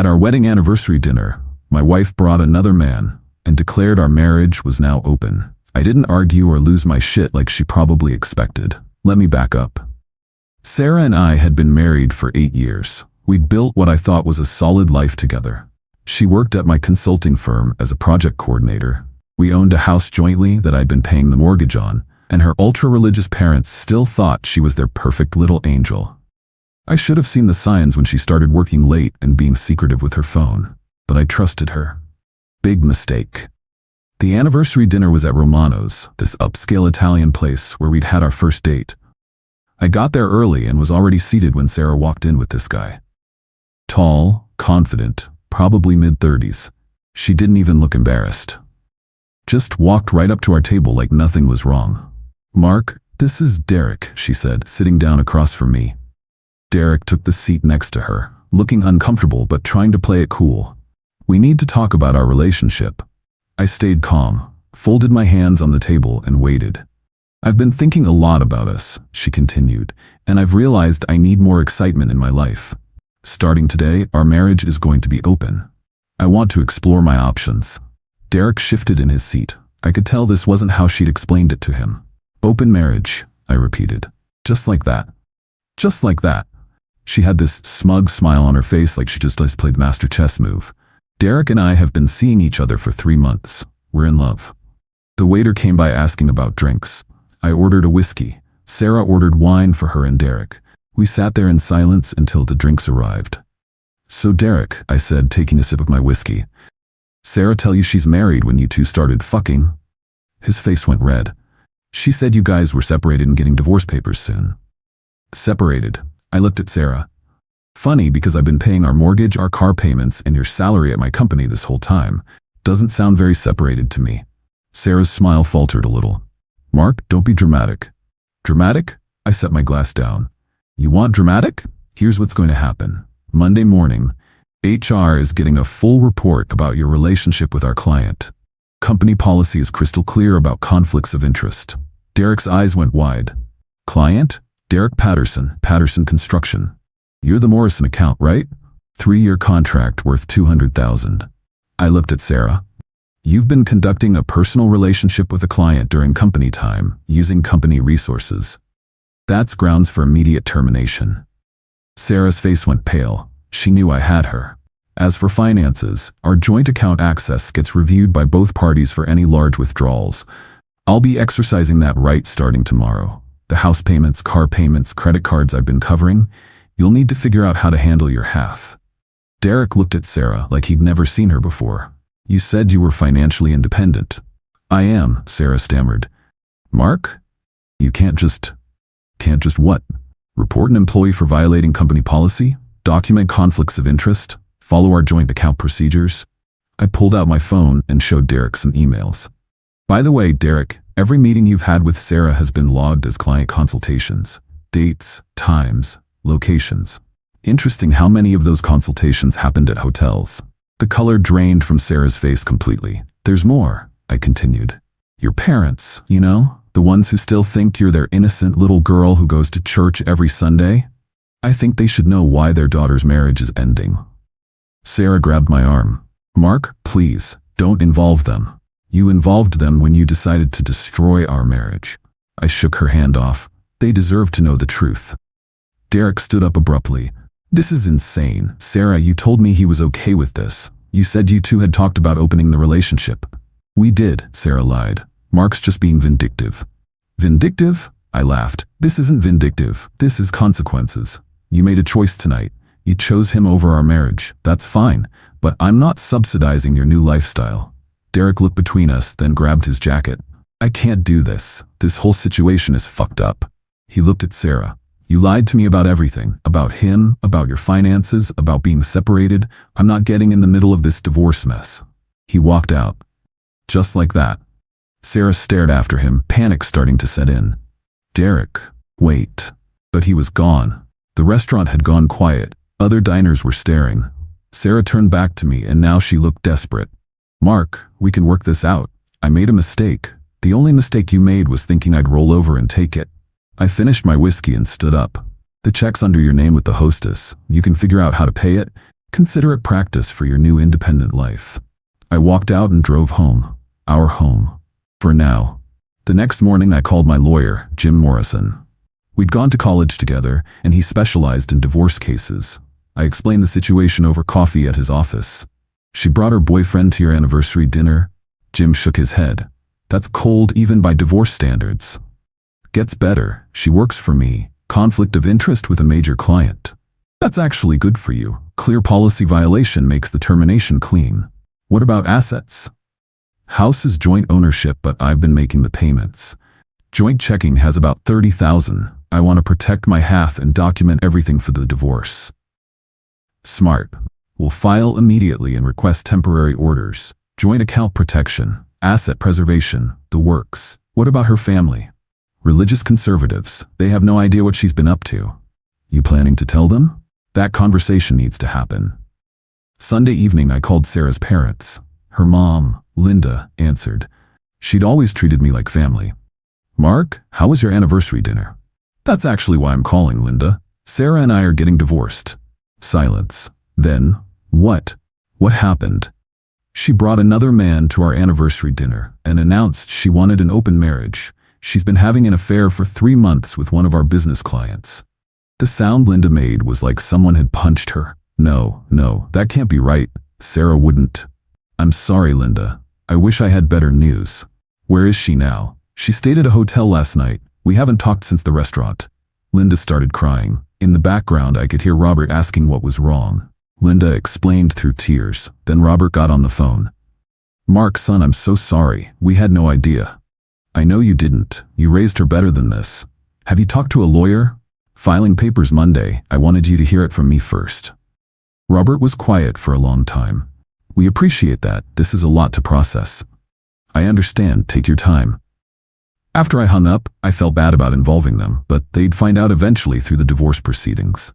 At our wedding anniversary dinner, my wife brought another man and declared our marriage was now open. I didn't argue or lose my shit like she probably expected. Let me back up. Sarah and I had been married for 8 years. We'd built what I thought was a solid life together. She worked at my consulting firm as a project coordinator. We owned a house jointly that I'd been paying the mortgage on, and her ultra-religious parents still thought she was their perfect little angel. I should have seen the signs when she started working late and being secretive with her phone, but I trusted her. Big mistake. The anniversary dinner was at Romano's, this upscale Italian place where we'd had our first date. I got there early and was already seated when Sarah walked in with this guy. Tall, confident, probably mid-30s. She didn't even look embarrassed. Just walked right up to our table like nothing was wrong. "Mark, this is Derek," she said, sitting down across from me. Derek took the seat next to her, looking uncomfortable but trying to play it cool. "We need to talk about our relationship." I stayed calm, folded my hands on the table and waited. "I've been thinking a lot about us," she continued, "and I've realized I need more excitement in my life. Starting today, our marriage is going to be open. I want to explore my options." Derek shifted in his seat. I could tell this wasn't how she'd explained it to him. "Open marriage," I repeated. "Just like that. Just like that." She had this smug smile on her face like she just played the master chess move. "Derek and I have been seeing each other for 3 months. We're in love." The waiter came by asking about drinks. I ordered a whiskey. Sarah ordered wine for her and Derek. We sat there in silence until the drinks arrived. "So Derek," I said, taking a sip of my whiskey, "Sarah tell you she's married when you two started fucking?" His face went red. "She said you guys were separated and getting divorce papers soon." "Separated?" I looked at Sarah. "Funny, because I've been paying our mortgage, our car payments, and your salary at my company this whole time. Doesn't sound very separated to me." Sarah's smile faltered a little. "Mark, don't be dramatic." "Dramatic?" I set my glass down. "You want dramatic? Here's what's going to happen. Monday morning, HR is getting a full report about your relationship with our client. Company policy is crystal clear about conflicts of interest." Derek's eyes went wide. "Client? Derek Patterson, Patterson Construction. You're the Morrison account, right? 3-year contract worth $200,000. I looked at Sarah. "You've been conducting a personal relationship with a client during company time, using company resources. That's grounds for immediate termination." Sarah's face went pale. She knew I had her. "As for finances, our joint account access gets reviewed by both parties for any large withdrawals. I'll be exercising that right starting tomorrow. The house payments, car payments, credit cards I've been covering, you'll need to figure out how to handle your half." Derek looked at Sarah like he'd never seen her before. "You said you were financially independent." "I am," Sarah stammered. "Mark? You can't just what? Report an employee for violating company policy? Document conflicts of interest? Follow our joint account procedures?" I pulled out my phone and showed Derek some emails. "By the way, Derek, every meeting you've had with Sarah has been logged as client consultations. Dates, times, locations. Interesting how many of those consultations happened at hotels." The color drained from Sarah's face completely. "There's more," I continued. "Your parents, you know, the ones who still think you're their innocent little girl who goes to church every Sunday? I think they should know why their daughter's marriage is ending." Sarah grabbed my arm. "Mark, please, don't involve them. You involved them when you decided to destroy our marriage." I shook her hand off. "They deserve to know the truth." Derek stood up abruptly. "This is insane. Sarah, you told me he was okay with this. You said you two had talked about opening the relationship." "We did," Sarah lied. "Mark's just being vindictive." "Vindictive?" I laughed. "This isn't vindictive. This is consequences. You made a choice tonight. You chose him over our marriage. That's fine, but I'm not subsidizing your new lifestyle." Derek looked between us, then grabbed his jacket. "I can't do this. This whole situation is fucked up." He looked at Sarah. "You lied to me about everything. About him, about your finances, about being separated. I'm not getting in the middle of this divorce mess." He walked out. Just like that. Sarah stared after him, panic starting to set in. "Derek, wait." But he was gone. The restaurant had gone quiet. Other diners were staring. Sarah turned back to me, and now she looked desperate. "Mark, we can work this out. I made a mistake. The only mistake you made was thinking I'd roll over and take it." I finished my whiskey and stood up. "The check's under your name with the hostess. You can figure out how to pay it. Consider it practice for your new independent life. I walked out and drove home. Our home. For now. The next morning I called my lawyer, Jim Morrison. We'd gone to college together, and he specialized in divorce cases. I explained the situation over coffee at his office. She brought her boyfriend to your anniversary dinner? Jim shook his head. That's cold even by divorce standards. Gets better. She works for me. Conflict of interest with a major client. That's actually good for you. Clear policy violation makes the termination clean. What about assets? House is joint ownership, but I've been making the payments. Joint checking has about $30,000. I want to protect my half and document everything for the divorce. Smart. We'll file immediately and request temporary orders. Joint account protection, asset preservation, the works. What about her family? Religious conservatives. They have no idea what she's been up to. You planning to tell them? That conversation needs to happen. Sunday evening I called Sarah's parents. Her mom, Linda, answered. She'd always treated me like family. Mark, how was your anniversary dinner? That's actually why I'm calling, Linda. Sarah and I are getting divorced. Silence. Then, what? What happened? She brought another man to our anniversary dinner and announced she wanted an open marriage. She's been having an affair for 3 months with one of our business clients. The sound Linda made was like someone had punched her. No, that can't be right. Sarah wouldn't. I'm sorry, Linda. I wish I had better news. Where is she now? She stayed at a hotel last night. We haven't talked since the restaurant. Linda started crying. In the background, I could hear Robert asking what was wrong. Linda explained through tears. Then Robert got on the phone. Mark, son, I'm so sorry. We had no idea. I know you didn't. You raised her better than this. Have you talked to a lawyer? Filing papers Monday. I wanted you to hear it from me first. Robert was quiet for a long time. We appreciate that. This is a lot to process. I understand. Take your time. After I hung up, I felt bad about involving them, but they'd find out eventually through the divorce proceedings.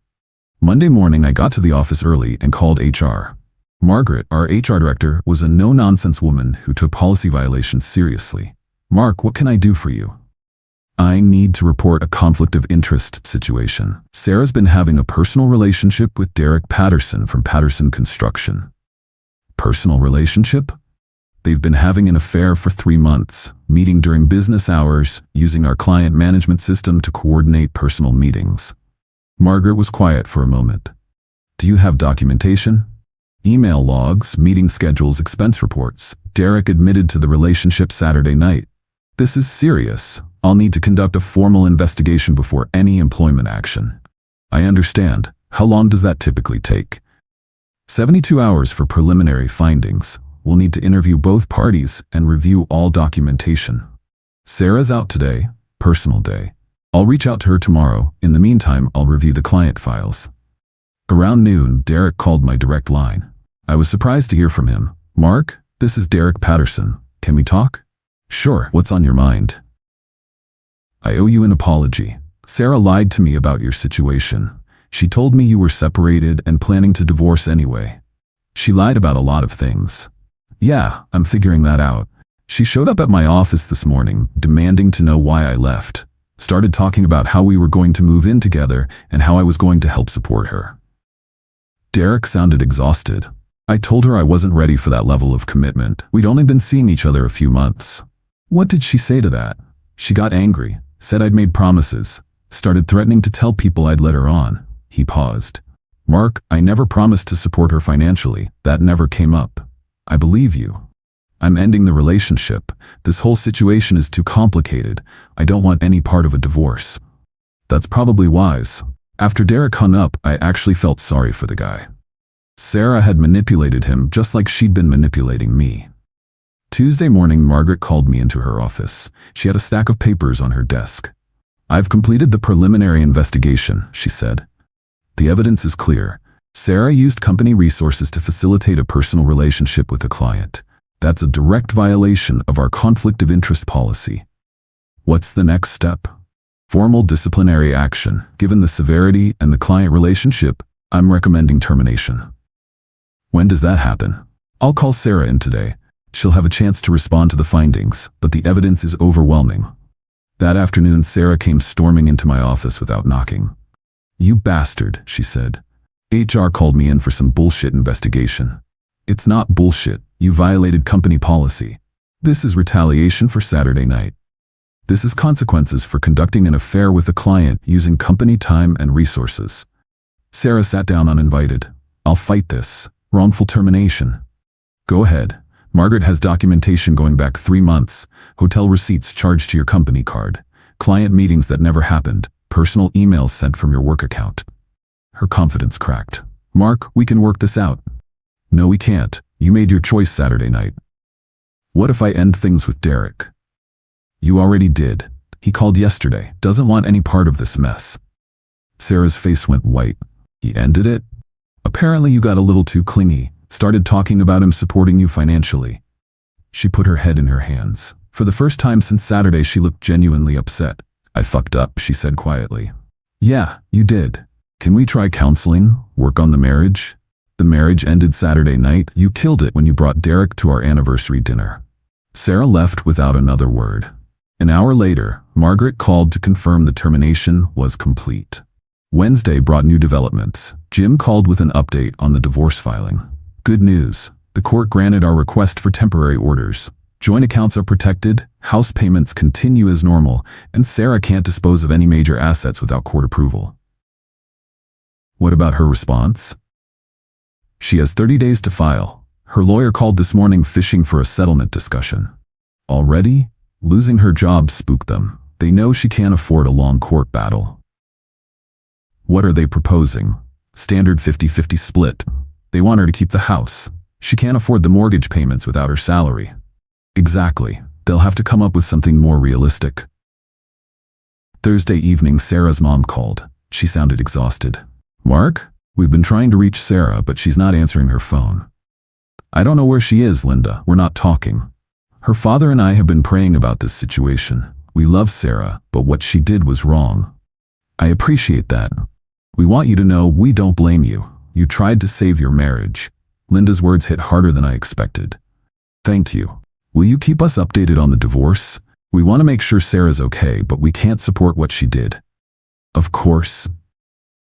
Monday morning, I got to the office early and called HR. Margaret, our HR director, was a no-nonsense woman who took policy violations seriously. Mark, what can I do for you? I need to report a conflict of interest situation. Sarah's been having a personal relationship with Derek Patterson from Patterson Construction. Personal relationship? They've been having an affair for 3 months, meeting during business hours, using our client management system to coordinate personal meetings. Margaret was quiet for a moment. Do you have documentation? Email logs, meeting schedules, expense reports. Derek admitted to the relationship Saturday night. This is serious. I'll need to conduct a formal investigation before any employment action. I understand. How long does that typically take? 72 hours for preliminary findings. We'll need to interview both parties and review all documentation. Sarah's out today, personal day. I'll reach out to her tomorrow. In the meantime, I'll review the client files. Around noon, Derek called my direct line. I was surprised to hear from him. Mark, this is Derek Patterson. Can we talk? Sure, what's on your mind? I owe you an apology. Sarah lied to me about your situation. She told me you were separated and planning to divorce anyway. She lied about a lot of things. Yeah, I'm figuring that out. She showed up at my office this morning, demanding to know why I left. Started talking about how we were going to move in together and how I was going to help support her. Derek sounded exhausted. I told her I wasn't ready for that level of commitment. We'd only been seeing each other a few months. What did she say to that? She got angry, said I'd made promises, started threatening to tell people I'd let her on. He paused. Mark, I never promised to support her financially. That never came up. I believe you. I'm ending the relationship. This whole situation is too complicated. I don't want any part of a divorce. That's probably wise. After Derek hung up, I actually felt sorry for the guy. Sarah had manipulated him just like she'd been manipulating me. Tuesday morning, Margaret called me into her office. She had a stack of papers on her desk. I've completed the preliminary investigation, she said. The evidence is clear. Sarah used company resources to facilitate a personal relationship with a client. That's a direct violation of our conflict of interest policy. What's the next step? Formal disciplinary action. Given the severity and the client relationship, I'm recommending termination. When does that happen? I'll call Sarah in today. She'll have a chance to respond to the findings, but the evidence is overwhelming. That afternoon, Sarah came storming into my office without knocking. You bastard, she said. HR called me in for some bullshit investigation. It's not bullshit. You violated company policy. This is retaliation for Saturday night. This is consequences for conducting an affair with a client using company time and resources. Sarah sat down uninvited. I'll fight this. Wrongful termination. Go ahead. Margaret has documentation going back 3 months, hotel receipts charged to your company card, client meetings that never happened, personal emails sent from your work account. Her confidence cracked. Mark, we can work this out. No, we can't. You made your choice Saturday night. What if I end things with Derek? You already did. He called yesterday. Doesn't want any part of this mess. Sarah's face went white. He ended it? Apparently you got a little too clingy. Started talking about him supporting you financially. She put her head in her hands. For the first time since Saturday, she looked genuinely upset. I fucked up, she said quietly. Yeah, you did. Can we try counseling? Work on the marriage? The marriage ended Saturday night. You killed it when you brought Derek to our anniversary dinner. Sarah left without another word. An hour later, Margaret called to confirm the termination was complete. Wednesday brought new developments. Jim called with an update on the divorce filing. Good news. The court granted our request for temporary orders. Joint accounts are protected, house payments continue as normal, and Sarah can't dispose of any major assets without court approval. What about her response? She has 30 days to file. Her lawyer called this morning fishing for a settlement discussion. Already? Losing her job spooked them. They know she can't afford a long court battle. What are they proposing? Standard 50-50 split. They want her to keep the house. She can't afford the mortgage payments without her salary. Exactly. They'll have to come up with something more realistic. Thursday evening, Sarah's mom called. She sounded exhausted. Mark? We've been trying to reach Sarah, but she's not answering her phone. I don't know where she is, Linda. We're not talking. Her father and I have been praying about this situation. We love Sarah, but what she did was wrong. I appreciate that. We want you to know we don't blame you. You tried to save your marriage. Linda's words hit harder than I expected. Thank you. Will you keep us updated on the divorce? We want to make sure Sarah's okay, but we can't support what she did. Of course.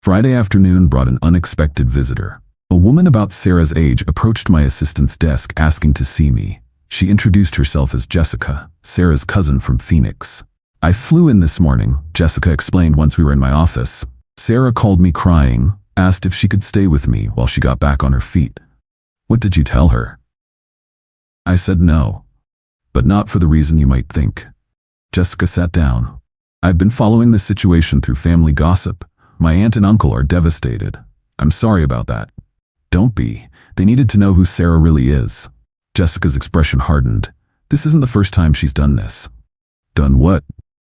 Friday afternoon brought an unexpected visitor. A woman about Sarah's age approached my assistant's desk asking to see me. She introduced herself as Jessica, Sarah's cousin from Phoenix. I flew in this morning, Jessica explained once we were in my office. Sarah called me crying, asked if she could stay with me while she got back on her feet. What did you tell her? I said no, but not for the reason you might think. Jessica sat down. I've been following this situation through family gossip. My aunt and uncle are devastated. I'm sorry about that. Don't be. They needed to know who Sarah really is. Jessica's expression hardened. This isn't the first time she's done this. Done what?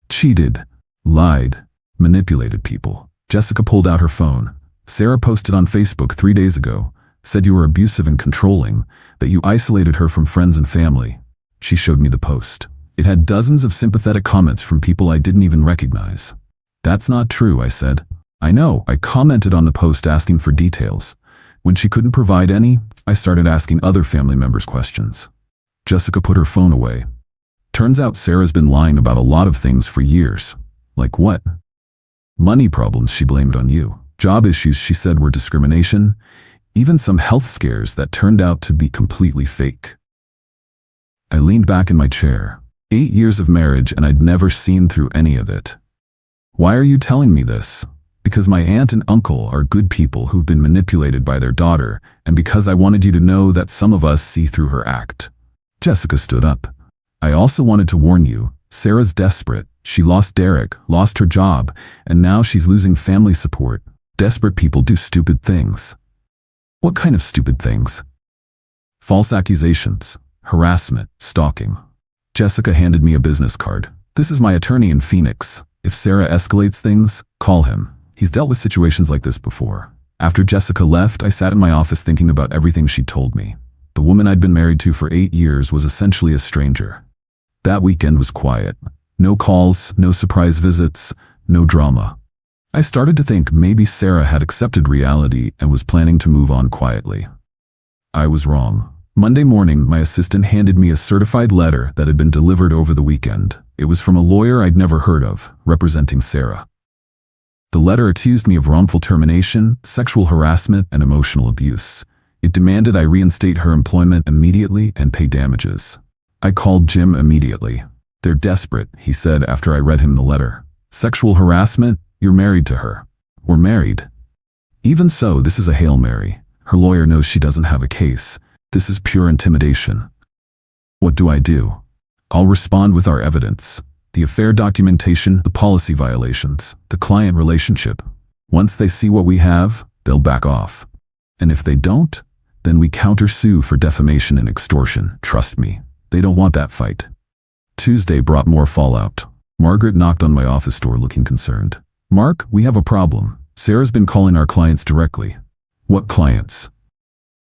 Cheated, lied, manipulated people. Jessica pulled out her phone. Sarah posted on Facebook 3 days ago, said you were abusive and controlling, that you isolated her from friends and family. She showed me the post. It had dozens of sympathetic comments from people I didn't even recognize. That's not true, I said. I know, I commented on the post asking for details. When she couldn't provide any, I started asking other family members questions. Jessica put her phone away. Turns out Sarah's been lying about a lot of things for years. Like what? Money problems she blamed on you. Job issues she said were discrimination. Even some health scares that turned out to be completely fake. I leaned back in my chair. 8 years of marriage and I'd never seen through any of it. Why are you telling me this? Because my aunt and uncle are good people who've been manipulated by their daughter, and because I wanted you to know that some of us see through her act. Jessica stood up. I also wanted to warn you, Sarah's desperate. She lost Derek, lost her job, and now she's losing family support. Desperate people do stupid things. What kind of stupid things? False accusations, harassment, stalking. Jessica handed me a business card. This is my attorney in Phoenix. If Sarah escalates things, call him. He's dealt with situations like this before. After Jessica left, I sat in my office thinking about everything she'd told me. The woman I'd been married to for 8 years was essentially a stranger. That weekend was quiet. No calls, no surprise visits, no drama. I started to think maybe Sarah had accepted reality and was planning to move on quietly. I was wrong. Monday morning, my assistant handed me a certified letter that had been delivered over the weekend. It was from a lawyer I'd never heard of, representing Sarah. The letter accused me of wrongful termination, sexual harassment, and emotional abuse. It demanded I reinstate her employment immediately and pay damages. I called Jim immediately. "They're desperate," he said after I read him the letter. "Sexual harassment? You're married to her." "We're married." "Even so, this is a Hail Mary. Her lawyer knows she doesn't have a case. This is pure intimidation." "What do I do?" "I'll respond with our evidence. The affair documentation, the policy violations, the client relationship. Once they see what we have, they'll back off. And if they don't, then we countersue for defamation and extortion. Trust me, they don't want that fight." Tuesday brought more fallout. Margaret knocked on my office door looking concerned. "Mark, we have a problem. Sarah's been calling our clients directly." "What clients?"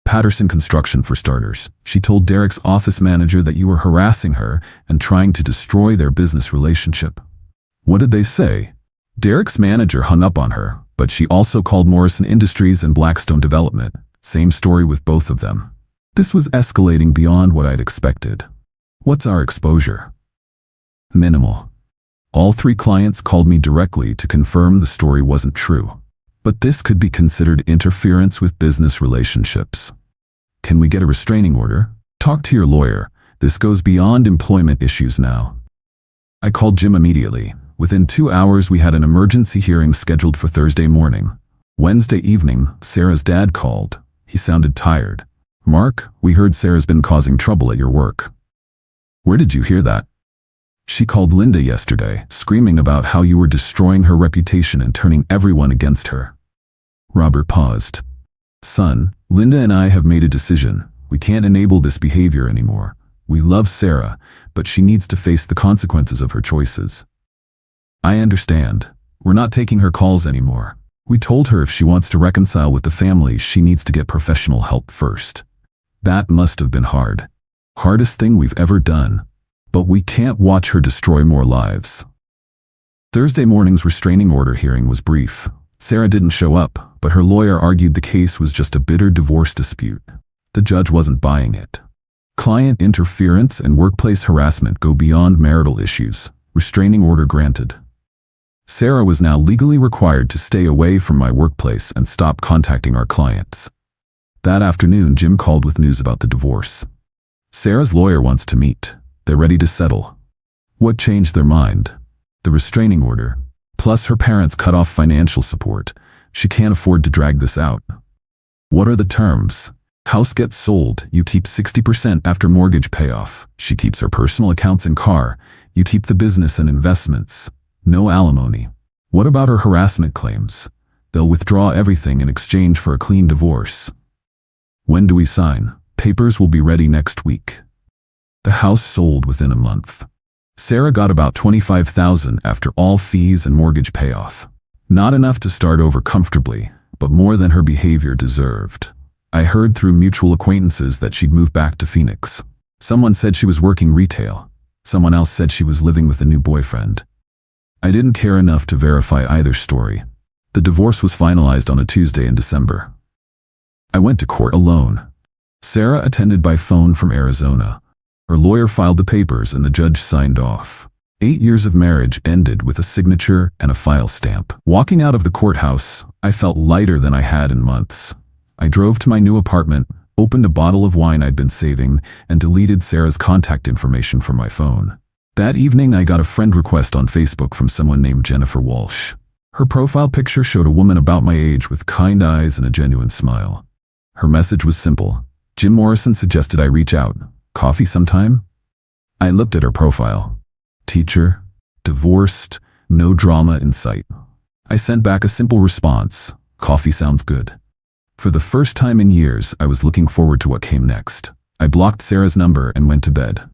"Patterson Construction, for starters. She told Derek's office manager that you were harassing her and trying to destroy their business relationship." "What did they say?" "Derek's manager hung up on her, but she also called Morrison Industries and Blackstone Development. Same story with both of them." This was escalating beyond what I'd expected. "What's our exposure?" "Minimal. All 3 clients called me directly to confirm the story wasn't true. But this could be considered interference with business relationships." "Can we get a restraining order?" "Talk to your lawyer. This goes beyond employment issues now." I called Jim immediately. Within 2 hours, we had an emergency hearing scheduled for Thursday morning. Wednesday evening, Sarah's dad called. He sounded tired. "Mark, we heard Sarah's been causing trouble at your work." "Where did you hear that?" "She called Linda yesterday, screaming about how you were destroying her reputation and turning everyone against her." Robert paused. "Son, Linda and I have made a decision. We can't enable this behavior anymore. We love Sarah, but she needs to face the consequences of her choices." "I understand. We're not taking her calls anymore. We told her if she wants to reconcile with the family, she needs to get professional help first." "That must have been hard. Hardest thing we've ever done. But we can't watch her destroy more lives." Thursday morning's restraining order hearing was brief. Sarah didn't show up, but her lawyer argued the case was just a bitter divorce dispute. The judge wasn't buying it. Client interference and workplace harassment go beyond marital issues. Restraining order granted. Sarah was now legally required to stay away from my workplace and stop contacting our clients. That afternoon, Jim called with news about the divorce. Sarah's lawyer wants to meet. They're ready to settle. What changed their mind? The restraining order. Plus her parents cut off financial support. She can't afford to drag this out. What are the terms? House gets sold. You keep 60% after mortgage payoff. She keeps her personal accounts and car. You keep the business and investments. No alimony. What about her harassment claims? They'll withdraw everything in exchange for a clean divorce. When do we sign? Papers will be ready next week. The house sold within a month. Sarah got about $25,000 after all fees and mortgage payoff. Not enough to start over comfortably, but more than her behavior deserved. I heard through mutual acquaintances that she'd moved back to Phoenix. Someone said she was working retail. Someone else said she was living with a new boyfriend. I didn't care enough to verify either story. The divorce was finalized on a Tuesday in December. I went to court alone. Sarah attended by phone from Arizona. Her lawyer filed the papers and the judge signed off. 8 years of marriage ended with a signature and a file stamp. Walking out of the courthouse, I felt lighter than I had in months. I drove to my new apartment, opened a bottle of wine I'd been saving, and deleted Sarah's contact information from my phone. That evening, I got a friend request on Facebook from someone named Jennifer Walsh. Her profile picture showed a woman about my age with kind eyes and a genuine smile. Her message was simple. Jim Morrison suggested I reach out. Coffee sometime? I looked at her profile. Teacher, divorced, no drama in sight. I sent back a simple response. Coffee sounds good. For the first time in years, I was looking forward to what came next. I blocked Sarah's number and went to bed.